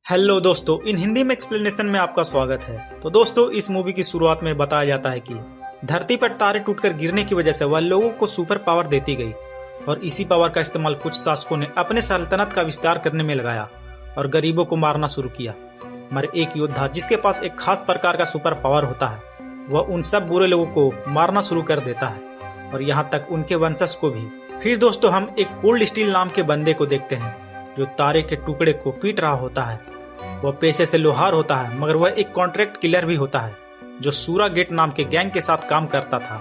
Hello दोस्तों, इन हिंदी में explanation में आपका स्वागत है। तो दोस्तों, इस मूवी की शुरुआत में बताया जाता है कि धरती पर तारे टूटकर गिरने की वजह से वह लोगों को सुपर पावर देती गई और इसी पावर का इस्तेमाल कुछ शासकों ने अपने सल्तनत का विस्तार करने में लगाया और गरीबों को मारना शुरू किया। मगर एक योद्धा जिसके पास एक खास प्रकार का सुपर पावर होता है, वह उन सब बुरे लोगों को मारना शुरू कर देता है और यहाँ तक उनके वंशज को भी। फिर दोस्तों, हम एक कोल्ड स्टील नाम के बंदे को देखते हैं जो तारे के टुकड़े को पीट रहा होता है। वह पेशे से लोहार होता है, मगर वह एक कॉन्ट्रैक्ट किलर भी होता है जो सूरा गेट नाम के गैंग के साथ काम करता था।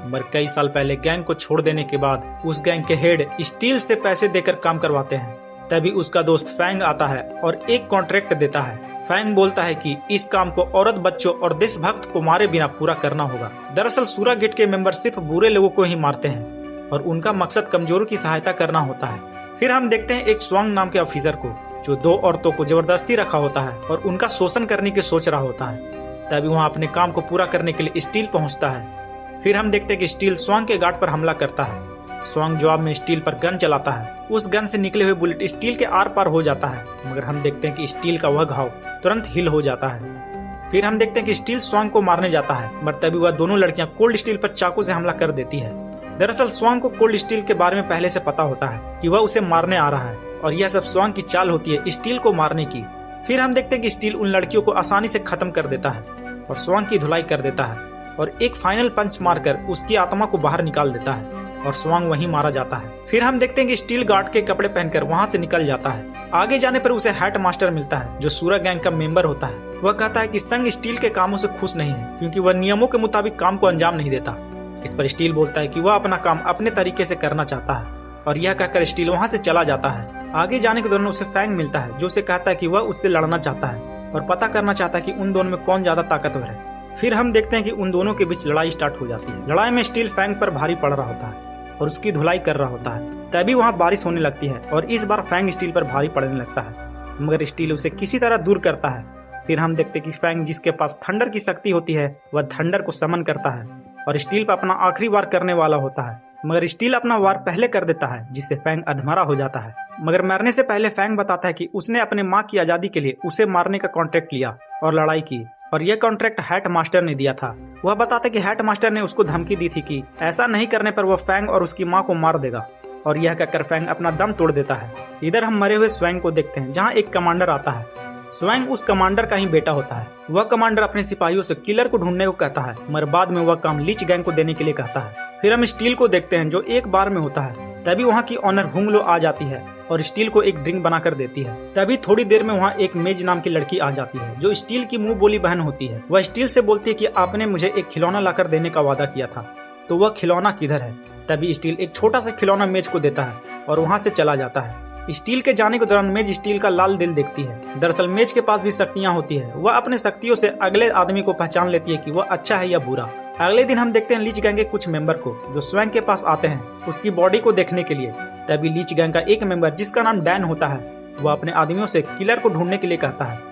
मगर कई साल पहले गैंग को छोड़ देने के बाद उस गैंग के हेड स्टील से पैसे देकर काम करवाते हैं। तभी उसका दोस्त फैंग आता है और एक कॉन्ट्रैक्ट देता है। फैंग बोलता है कि इस काम को औरत, बच्चों और देशभक्त को मारे बिना पूरा करना होगा। दरअसल सूरा गेट के मेंबर सिर्फ बुरे लोगों को ही मारते हैं और उनका मकसद कमजोरों की सहायता करना होता है। फिर हम देखते हैं एक स्वांग नाम के ऑफिसर को जो दो औरतों को जबरदस्ती रखा होता है और उनका शोषण करने की सोच रहा होता है। तभी वहाँ अपने काम को पूरा करने के लिए स्टील पहुँचता है। फिर हम देखते हैं कि स्टील स्वांग के गार्ड पर हमला करता है। स्वांग जवाब में स्टील पर गन चलाता है। उस गन से निकले हुए बुलेट स्टील के आर पार हो जाता है, मगर हम देखते हैं कि स्टील का वह घाव तुरंत हिल हो जाता है। फिर हम देखते हैं कि स्टील स्वांग को मारने जाता है, मगर तभी वह दोनों लड़कियां कोल्ड स्टील पर चाकू से हमला कर देती है। दरअसल स्वांग को कोल्ड स्टील के बारे में पहले से पता होता है कि वह उसे मारने आ रहा है और यह सब स्वांग की चाल होती है स्टील को मारने की। फिर हम देखते हैं कि स्टील उन लड़कियों को आसानी से खत्म कर देता है और स्वांग की धुलाई कर देता है और एक फाइनल पंच मारकर उसकी आत्मा को बाहर निकाल देता है और स्वांग वहीं मारा जाता है। फिर हम देखते हैं कि स्टील गार्ड के कपड़े पहनकर वहां से निकल जाता है। आगे जाने पर उसे हैट मास्टर मिलता है जो सूरा गैंग का मेंबर होता है। वह कहता है कि संघ स्टील के कामों से खुश नहीं है क्योंकि वह नियमों के मुताबिक काम को अंजाम नहीं देता। इस पर स्टील बोलता है कि वह अपना काम अपने तरीके से करना चाहता है और यह कहकर स्टील वहां से चला जाता है। आगे जाने के दौरान उसे फैंग मिलता है जो उसे कहता है कि वह उससे लड़ना चाहता है और पता करना चाहता है कि उन दोनों में कौन ज्यादा ताकतवर है। फिर हम देखते हैं कि उन दोनों के बीच लड़ाई स्टार्ट हो जाती है। लड़ाई में स्टील फैंग पर भारी पड़ रहा होता है और उसकी धुलाई कर रहा होता है। तभी वहाँ बारिश होने लगती है और इस बार फैंग स्टील पर भारी पड़ने लगता है, मगर स्टील उसे किसी तरह दूर करता है। फिर हम देखते हैं कि फैंग जिसके पास थंडर की शक्ति होती है, वह थंडर को समन करता है और स्टील पर अपना आखिरी वार करने वाला होता है, मगर स्टील अपना वार पहले कर देता है जिससे फैंग अधमरा हो जाता है। मगर मरने से पहले फैंग बताता है कि उसने अपने माँ की आजादी के लिए उसे मारने का कॉन्ट्रैक्ट लिया और लड़ाई की और यह कॉन्ट्रैक्ट हैट मास्टर ने दिया था। वह बताता है कि हैट मास्टर ने उसको धमकी दी थी कि ऐसा नहीं करने पर वह फैंग और उसकी माँ को मार देगा और यह कहकर फैंग अपना दम तोड़ देता है। इधर हम मरे हुए स्वैंग को देखते हैं जहाँ एक कमांडर आता है। स्वैंग उस कमांडर का ही बेटा होता है। वह कमांडर अपने सिपाहियों से किलर को ढूंढने को कहता है, मगर बाद में वह काम लीच गैंग को देने के लिए कहता है। फिर हम स्टील को देखते हैं जो एक बार में होता है। तभी वहाँ की ऑनर हुंगलो आ जाती है और स्टील को एक ड्रिंक बनाकर देती है। तभी थोड़ी देर में वहाँ एक मेज नाम की लड़की आ जाती है जो स्टील की मुंह बोली बहन होती है। वह स्टील से बोलती है कि आपने मुझे एक खिलौना लाकर देने का वादा किया था, तो वह खिलौना किधर है। तभी स्टील एक छोटा सा खिलौना मेज को देता है और वहाँ से चला जाता है। स्टील के जाने के दौरान मेज स्टील का लाल दिल देखती है। दरअसल मेज के पास भी शक्तियाँ होती है। वह अपने शक्तियों से अगले आदमी को पहचान लेती है कि वह अच्छा है या बुरा। अगले दिन हम देखते हैं लीच गैंग के कुछ मेंबर को जो स्वैंग के पास आते हैं उसकी बॉडी को देखने के लिए। तभी लीच गैंग का एक मेंबर जिसका नाम डैन होता है, वह अपने आदमियों से किलर को ढूंढने के लिए कहता है।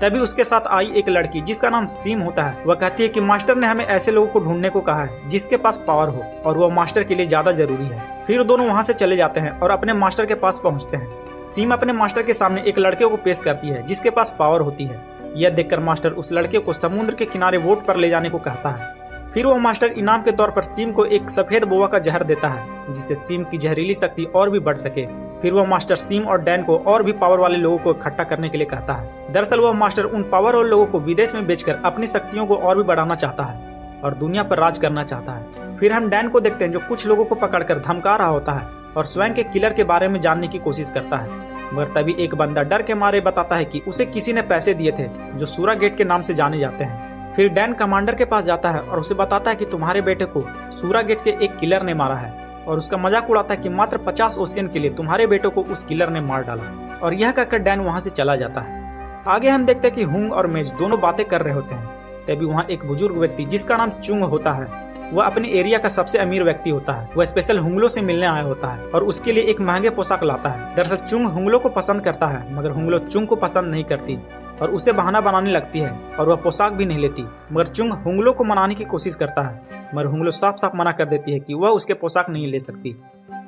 तभी उसके साथ आई एक लड़की जिसका नाम सीम होता है। वह कहती है कि मास्टर ने हमें ऐसे लोगों को ढूंढने को कहा है जिसके पास पावर हो और वह मास्टर के लिए ज्यादा जरूरी है। फिर दोनों वहाँ से चले जाते हैं और अपने मास्टर के पास पहुँचते हैं। सीम अपने मास्टर के सामने एक लड़के को पेश करती है जिसके पास पावर होती है। यह देखकर मास्टर उस लड़के को समुद्र के किनारे वोट पर ले जाने को कहता है। फिर वो मास्टर इनाम के तौर पर सीम को एक सफेद बोआ का जहर देता है जिससे सीम की जहरीली शक्ति और भी बढ़ सके। फिर वह मास्टर सीम और डैन को और भी पावर वाले लोगों को इकट्ठा करने के लिए कहता है। दरअसल वह मास्टर उन पावर और लोगों को विदेश में बेचकर अपनी शक्तियों को और भी बढ़ाना चाहता है और दुनिया पर राज करना चाहता है। फिर हम डैन को देखते हैं जो कुछ लोगों को पकड़कर धमका रहा होता है और स्वयं के किलर के बारे में जानने की कोशिश करता है, मगर तभी एक बंदा डर के मारे बताता है कि उसे किसी ने पैसे दिए थे जो सूरा गेट के नाम से जाने जाते हैं। फिर डैन कमांडर के पास जाता है और उसे बताता है कि तुम्हारे बेटे को सूरा गेट के एक किलर ने मारा है और उसका मजाक उड़ाता है कि मात्र 50 ओशियन के लिए तुम्हारे बेटे को उस किलर ने मार डाला और यह कहकर डैन वहां से चला जाता है। आगे हम देखते हैं कि हुंग और मेज दोनों बातें कर रहे होते हैं। तभी वहाँ एक बुजुर्ग व्यक्ति जिसका नाम चुंग होता है, वह अपने एरिया का सबसे अमीर व्यक्ति होता है। वह स्पेशल हुंगलो से मिलने आया होता है और उसके लिए एक महंगे पोशाक लाता है। दरअसल चुंग हुंगलो को पसंद करता है, मगर हुंगलो चुंग को पसंद नहीं करती और उसे बहाना बनाने लगती है और वह पोशाक भी नहीं लेती। मगर चुंग हुंगलो को मनाने की कोशिश करता है, मगर हुंगलो साफ साफ मना कर देती है कि वह उसके पोशाक नहीं ले सकती।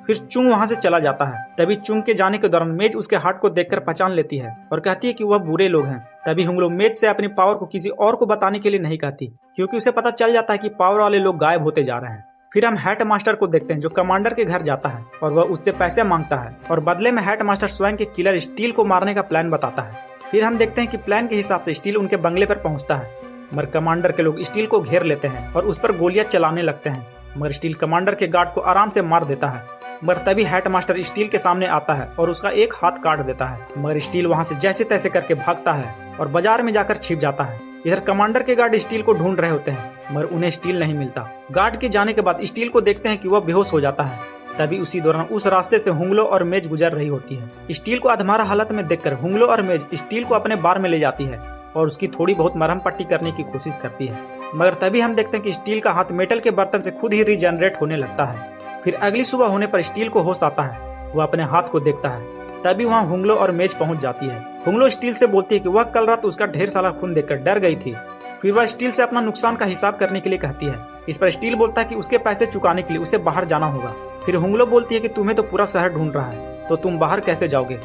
फिर चुंग वहाँ से चला जाता है। तभी चुंग के जाने के दौरान मेज उसके हार्ट को देखकर पहचान लेती है और कहती है कि वह बुरे लोग हैं। तभी हुंगलो मेज से अपनी पावर को किसी और को बताने के लिए नहीं कहती, क्योंकि उसे पता चल जाता है कि पावर वाले लोग गायब होते जा रहे हैं। फिर हम हेड मास्टर को देखते हैं जो कमांडर के घर जाता है और वह उससे पैसे मांगता है और बदले में हेड मास्टर स्वयं के किलर स्टील को मारने का प्लान बताता है। फिर हम देखते हैं कि प्लान के हिसाब से स्टील उनके बंगले पर पहुंचता है, मगर कमांडर के लोग स्टील को घेर लेते हैं और उस पर गोलियां चलाने लगते हैं, मगर स्टील कमांडर के गार्ड को आराम से मार देता है। मगर तभी हेड मास्टर स्टील के सामने आता है और उसका एक हाथ काट देता है, मगर स्टील वहां से जैसे तैसे करके भागता है और बाजार में जाकर छिप जाता है। इधर कमांडर के गार्ड स्टील को ढूंढ रहे होते हैं, मगर उन्हें स्टील नहीं मिलता। गार्ड के जाने के बाद स्टील को देखते हैं कि वह बेहोश हो जाता है। तभी उसी दौरान उस रास्ते से हुंगलो और मेज गुजर रही होती है। स्टील को अधमरा हालत में देखकर हुंगलो और मेज स्टील को अपने बार में ले जाती है और उसकी थोड़ी बहुत मरहम पट्टी करने की कोशिश करती है, मगर तभी हम देखते हैं कि स्टील का हाथ मेटल के बर्तन से खुद ही रीजनरेट होने लगता है। फिर अगली सुबह होने पर स्टील को होश आता है, वह अपने हाथ को देखता है। तभी वहाँ हुंगलो और मेज पहुंच जाती है। हुंगलो स्टील से बोलती है कि वह कल रात उसका ढेर सारा खून देखकर डर गई थी। फिर वह स्टील से अपना नुकसान का हिसाब करने के लिए कहती है। इस पर स्टील बोलता है कि उसके पैसे चुकाने के लिए उसे बाहर जाना होगा। फिर हुंगलो बोलती है कि तुम्हें तो पूरा शहर ढूंढ रहा है, तो तुम बाहर कैसे जाओगे?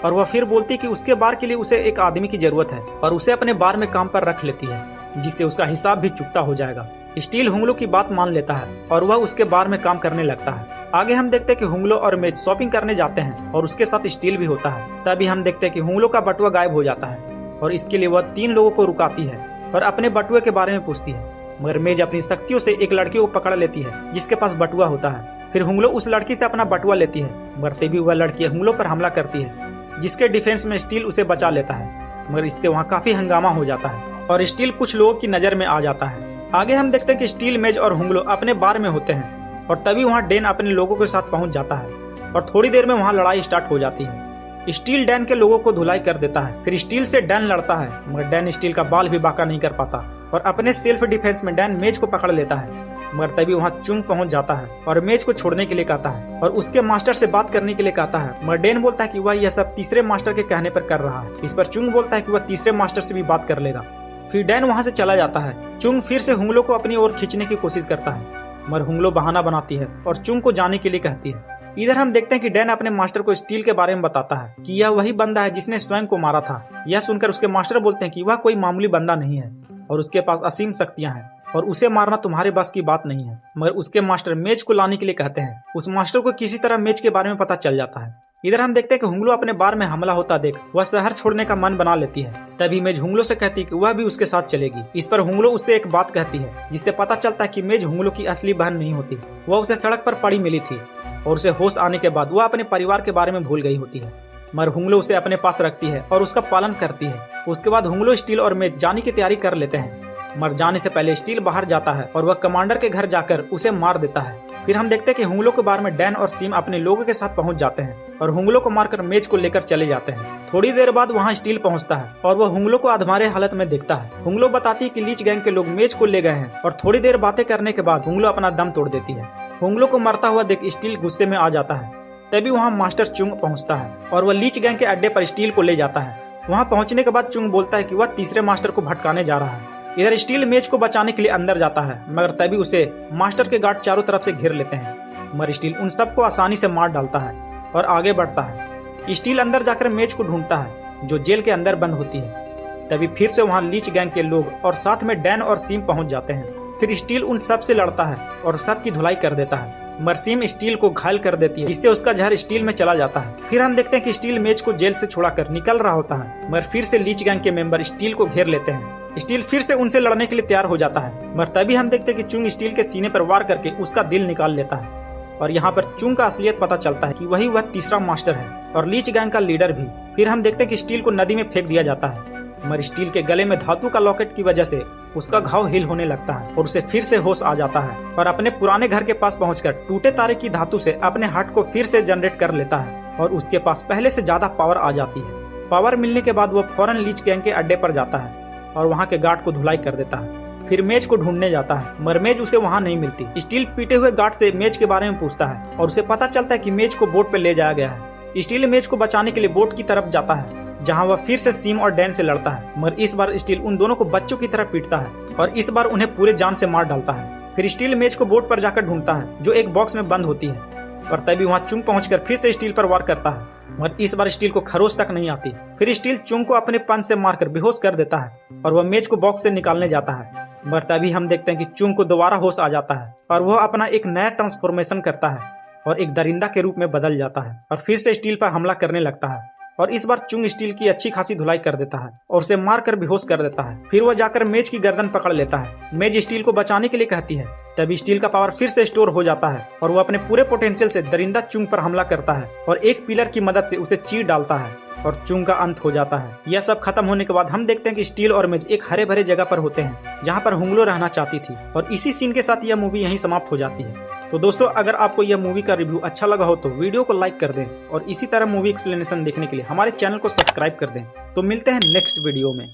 और वह फिर बोलती है कि उसके बार के लिए उसे एक आदमी की जरूरत है और उसे अपने बार में काम पर रख लेती है, जिससे उसका हिसाब भी चुकता हो जाएगा। स्टील हुंगलो की बात मान लेता है और वह उसके बार में काम करने लगता है। आगे हम देखते हैं कि हुंगलो और मेज शॉपिंग करने जाते हैं और उसके साथ स्टील भी होता है। तभी हम देखते हैं कि हुंगलो का बटुआ गायब हो जाता है और इसके लिए वह 3 लोगों को रुकाती है और अपने बटुए के बारे में पूछती है, मगर मेज अपनी शक्तियों से एक लड़की को पकड़ लेती है जिसके पास बटुआ होता है। फिर हुंगलो उस लड़की से अपना बटुआ लेती है, मगर तभी वह लड़की हुंगलो पर हमला करती है, जिसके डिफेंस में स्टील उसे बचा लेता है, मगर इससे वहाँ काफी हंगामा हो जाता है और स्टील कुछ लोगों की नजर में आ जाता है। आगे हम देखते हैं कि स्टील, मेज और हुंगलो अपने बार में होते हैं और तभी वहाँ डैन अपने लोगों के साथ पहुंच जाता है और थोड़ी देर में वहाँ लड़ाई स्टार्ट हो जाती है। स्टील डैन के लोगों को धुलाई कर देता है। फिर स्टील से डैन लड़ता है, मगर डैन स्टील का बाल भी बांका नहीं कर पाता और अपने सेल्फ डिफेंस में डैन मेज को पकड़ लेता है, मगर तभी वहाँ चुंग पहुंच जाता है और मेज को छोड़ने के लिए कहता है और उसके मास्टर से बात करने के लिए कहता है, मगर डैन बोलता है कि वह यह सब तीसरे मास्टर के कहने पर कर रहा है। इस पर चुंग बोलता है कि वह तीसरे मास्टर से भी बात कर लेगा। फिर डैन वहाँ से चला जाता है। चुंग फिर से हुंगलो को अपनी ओर खींचने की कोशिश करता है, मगर हुंगलो बहाना बनाती है और चुंग को जाने के लिए कहती है। इधर हम देखते हैं कि डैन अपने मास्टर को स्टील के बारे में बताता है कि यह वही बंदा है जिसने स्वयं को मारा था। यह सुनकर उसके मास्टर बोलते हैं कि वह कोई मामूली बंदा नहीं है और उसके पास असीम शक्तियां हैं और उसे मारना तुम्हारे बस की बात नहीं है, मगर उसके मास्टर मेज को लाने के लिए कहते हैं। उस मास्टर को किसी तरह मेज के बारे में पता चल जाता है। इधर हम देखते हैं कि हुंगलो अपने बार में हमला होता देख वह शहर छोड़ने का मन बना लेती है। तभी मेज हुंगलो से कहती है कि वह भी उसके साथ चलेगी। इस पर हुंगलो उससे एक बात कहती है जिससे पता चलता है कि मेज हुंगलो की असली बहन नहीं होती। वह उसे सड़क पर पड़ी मिली थी और उसे होश आने के बाद वह अपने परिवार के बारे में भूल गई होती है, मगर हुंगलो उसे अपने पास रखती है और उसका पालन करती है। उसके बाद हुंगलो, स्टील और मेज जाने की तैयारी कर लेते हैं, मर जाने से पहले स्टील बाहर जाता है और वह कमांडर के घर जाकर उसे मार देता है। फिर हम देखते हैं कि हुंगलो के बार में डैन और सीम अपने लोगों के साथ पहुंच जाते हैं और हुंगलो को मारकर मेज को लेकर चले जाते हैं। थोड़ी देर बाद वहां स्टील पहुंचता है और वह हुंगलो को अधमरे हालत में देखता है। हुंगलो बताती है कि लीच गैंग के लोग मेज को ले गए हैं और थोड़ी देर बातें करने के बाद हुंगलो अपना दम तोड़ देती है। हुंगलो को मरता हुआ देख स्टील गुस्से में आ जाता है। तभी वहाँ मास्टर चुंग पहुँचता है और वह लीच गैंग के अड्डे पर स्टील को ले जाता है। वहाँ पहुँचने के बाद चुंग बोलता है कि वह तीसरे मास्टर को भटकाने जा रहा है। इधर स्टील मेज को बचाने के लिए अंदर जाता है, मगर तभी उसे मास्टर के गार्ड चारों तरफ से घेर लेते हैं, मगर स्टील उन सबको आसानी से मार डालता है और आगे बढ़ता है। स्टील अंदर जाकर मेज को ढूंढता है जो जेल के अंदर बंद होती है। तभी फिर से वहाँ लीच गैंग के लोग और साथ में डैन और सीम पहुंच जाते हैं। फिर स्टील उन सब से लड़ता है और सबकी धुलाई कर देता है, मगर सीम स्टील को घायल कर देती है, जिससे उसका जहर स्टील में चला जाता है। फिर हम देखते हैं कि स्टील मेज को जेल से छुड़ाकर निकल रहा होता है, मगर फिर से लीच गैंग के मेंबर स्टील को घेर लेते हैं। स्टील फिर से उनसे लड़ने के लिए तैयार हो जाता है, मगर तभी हम देखते हैं कि चुंग स्टील के सीने पर वार करके उसका दिल निकाल लेता है और यहाँ पर चुंग का असलियत पता चलता है कि वह तीसरा मास्टर है और लीच गैंग का लीडर भी। फिर हम देखते हैं कि स्टील को नदी में फेंक दिया जाता है, मगर स्टील के गले में धातु का लॉकेट की वजह से उसका घाव हील होने लगता है और उसे फिर से होश आ जाता है और अपने पुराने घर के पास पहुंचकर टूटे तारे की धातु से अपने हार्ट को फिर से जनरेट कर लेता है और उसके पास पहले से ज्यादा पावर आ जाती है। पावर मिलने के बाद वह फौरन लीच गैंग के अड्डे पर जाता है और वहाँ के गार्ड को धुलाई कर देता है। फिर मेज को ढूंढने जाता है, मगर मेज उसे वहाँ नहीं मिलती। स्टील पीटे हुए गार्ड से मेज के बारे में पूछता है और उसे पता चलता है कि मेज को बोट पे ले जाया गया है। स्टील मेज को बचाने के लिए बोट की तरफ जाता है, जहाँ वह फिर से सीम और डैन से लड़ता है, मगर इस बार स्टील उन दोनों को बच्चों की तरह पीटता है और इस बार उन्हें पूरे जान से मार डालता है। फिर स्टील मेज को बोट पर जाकर ढूंढता है जो एक बॉक्स में बंद होती है और तभी वहाँ चुंग पहुंचकर फिर से स्टील पर वार करता है, मगर इस बार स्टील को खरोच तक नहीं आती। फिर स्टील चुंग को अपने पंच से मारकर बेहोश कर देता है और वह मेज को बॉक्स से निकालने जाता है, मगर तभी हम देखते हैं कि चुंग को दोबारा होश आ जाता है और वह अपना एक नया ट्रांसफॉर्मेशन करता है और एक दरिंदा के रूप में बदल जाता है और फिर से स्टील पर हमला करने लगता है। और इस बार चुंग स्टील की अच्छी खासी धुलाई कर देता है और उसे मारकर बेहोश कर देता है। फिर वह जाकर मेज की गर्दन पकड़ लेता है। मेज स्टील को बचाने के लिए कहती है, तभी स्टील का पावर फिर से स्टोर हो जाता है और वह अपने पूरे पोटेंशियल से दरिंदा चुंग पर हमला करता है और एक पिलर की मदद से उसे चीर डालता है और चुंग का अंत हो जाता है। यह सब खत्म होने के बाद हम देखते हैं कि स्टील और मेज एक हरे भरे जगह पर होते हैं जहाँ पर हुंगलो रहना चाहती थी, और इसी सीन के साथ यह मूवी यहीं समाप्त हो जाती है। तो दोस्तों, अगर आपको यह मूवी का रिव्यू अच्छा लगा हो तो वीडियो को लाइक कर दें और इसी तरह मूवी एक्सप्लेनेशन देखने के लिए हमारे चैनल को सब्सक्राइब कर दें। तो मिलते हैं नेक्स्ट वीडियो में।